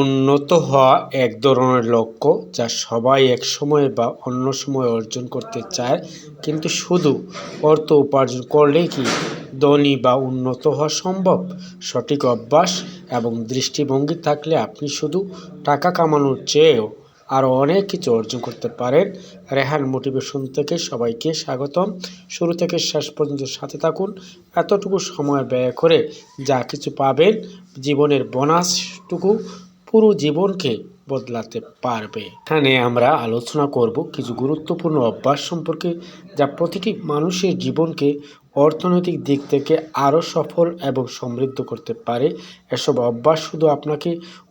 উন্নত হওয়া এক ধরনের লক্ষ্য যা সবাই এক সময়ে বা অন্য সময়ে অর্জন করতে চায়, কিন্তু শুধু অর্থ উপার্জন করলেই কি ধনী বা উন্নত হওয়া সম্ভব? সঠিক অভ্যাস এবং দৃষ্টিভঙ্গি থাকলে আপনি শুধু টাকা কামানোর চেয়েও আরও অনেক কিছু অর্জন করতে পারেন। রেহান মোটিভেশন থেকে সবাইকে স্বাগতম। শুরু থেকে শেষ পর্যন্ত সাথে থাকুন। এতটুকু সময় ব্যয় করে যা কিছু পাবেন, জীবনের বোনাসটুকু পুরো জীবনকে বদলাতে পারবে। এখানে আমরা আলোচনা করব কিছু গুরুত্বপূর্ণ অভ্যাস সম্পর্কে, যা প্রতিটি মানুষের জীবনকে অর্থনৈতিক দিক থেকে আরও সফল এবং সমৃদ্ধ করতে পারে। এসব অভ্যাস শুধু আপনাকে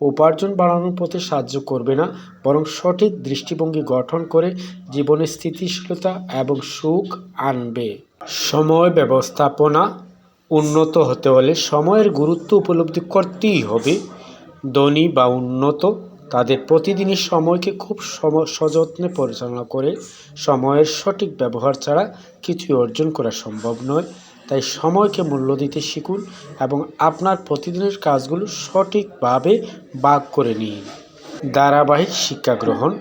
উপার্জন বাড়ানোর পথে সাহায্য করবে না, বরং সঠিক দৃষ্টিভঙ্গি গঠন করে জীবনে স্থিতিশীলতা এবং সুখ আনবে। সময় ব্যবস্থাপনা। উন্নত হতে হলে সময়ের গুরুত্ব উপলব্ধি করতেই হবে। ধনী বা উন্নত তাদের প্রতিদিনের সময়কে খুব সযত্নে পরিচালনা করে। সময়ের সঠিক ব্যবহার ছাড়া কিছুই অর্জন করা সম্ভব নয়। তাই সময়কে মূল্য দিতে শিখুন এবং আপনার প্রতিদিনের কাজগুলো সঠিকভাবে ভাগ করে নিন। ধারাবাহিক শিক্ষা গ্রহণ।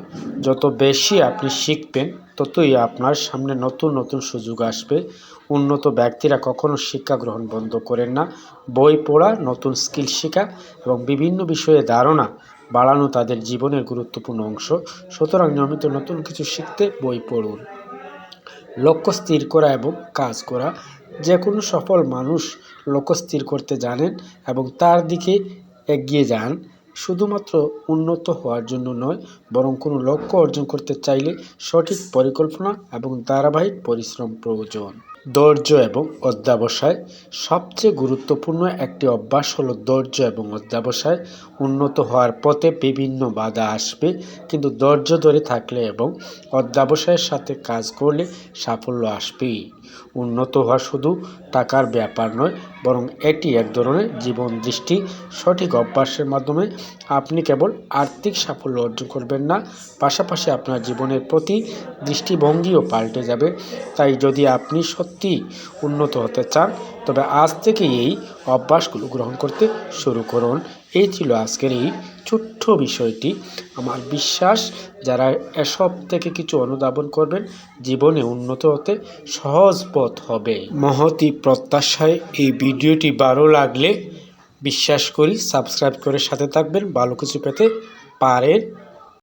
যত বেশি আপনি শিখবেন, ততই আপনার সামনে নতুন নতুন সুযোগ আসবে। উন্নত ব্যক্তিরা কখনো শিক্ষা গ্রহণ বন্ধ করেন না। বই পড়া, নতুন স্কিল শেখা এবং বিভিন্ন বিষয়ে ধারণা বাড়ানো তাদের জীবনের গুরুত্বপূর্ণ অংশ। সুতরাং নিয়মিত নতুন কিছু শিখতে বই পড়ুন। লক্ষ্য স্থির করা এবং কাজ করা। যে কোনো সফল মানুষ লক্ষ্য স্থির করতে জানেন এবং তার দিকে এগিয়ে যান। শুধুমাত্র উন্নত হওয়ার জন্য নয়, বরং কোনো লক্ষ্য অর্জন করতে চাইলে সঠিক পরিকল্পনা এবং ধারাবাহিক পরিশ্রম প্রয়োজন। ধৈর্য এবং অধ্যবসায়। সবচেয়ে গুরুত্বপূর্ণ একটি অভ্যাস হলো ধৈর্য এবং অধ্যবসায়। উন্নত হওয়ার পথে বিভিন্ন বাধা আসবে, কিন্তু ধৈর্য ধরে থাকলে এবং অধ্যবসায়ের সাথে কাজ করলে সাফল্য আসবেই। উন্নত হওয়া শুধু টাকার ব্যাপার নয়, বরং এটি এক ধরনের জীবন দৃষ্টি। সঠিক অভ্যাসের মাধ্যমে আপনি কেবল আর্থিক সাফল্য অর্জন করবেন না, পাশাপাশি আপনার জীবনের প্রতি দৃষ্টিভঙ্গিও পাল্টে যাবে। তাই যদি আপনি সত্যি উন্নত হতে চান, তবে আজ থেকে এই অভ্যাসগুলো গ্রহণ করতে শুরু করুন। এই ছিল আজকের এই ছোট্ট বিষয়টি। আমার বিশ্বাস যারা এসব থেকে কিছু অনুধাবন করবেন, জীবনে উন্নত হতে সহজ পথ হবে। মহতি প্রত্যাশায় এই ভিডিওটি ভালো লাগলে বিশ্বাস করি সাবস্ক্রাইব করে সাথে থাকবেন, ভালো কিছু পেতে পারেন।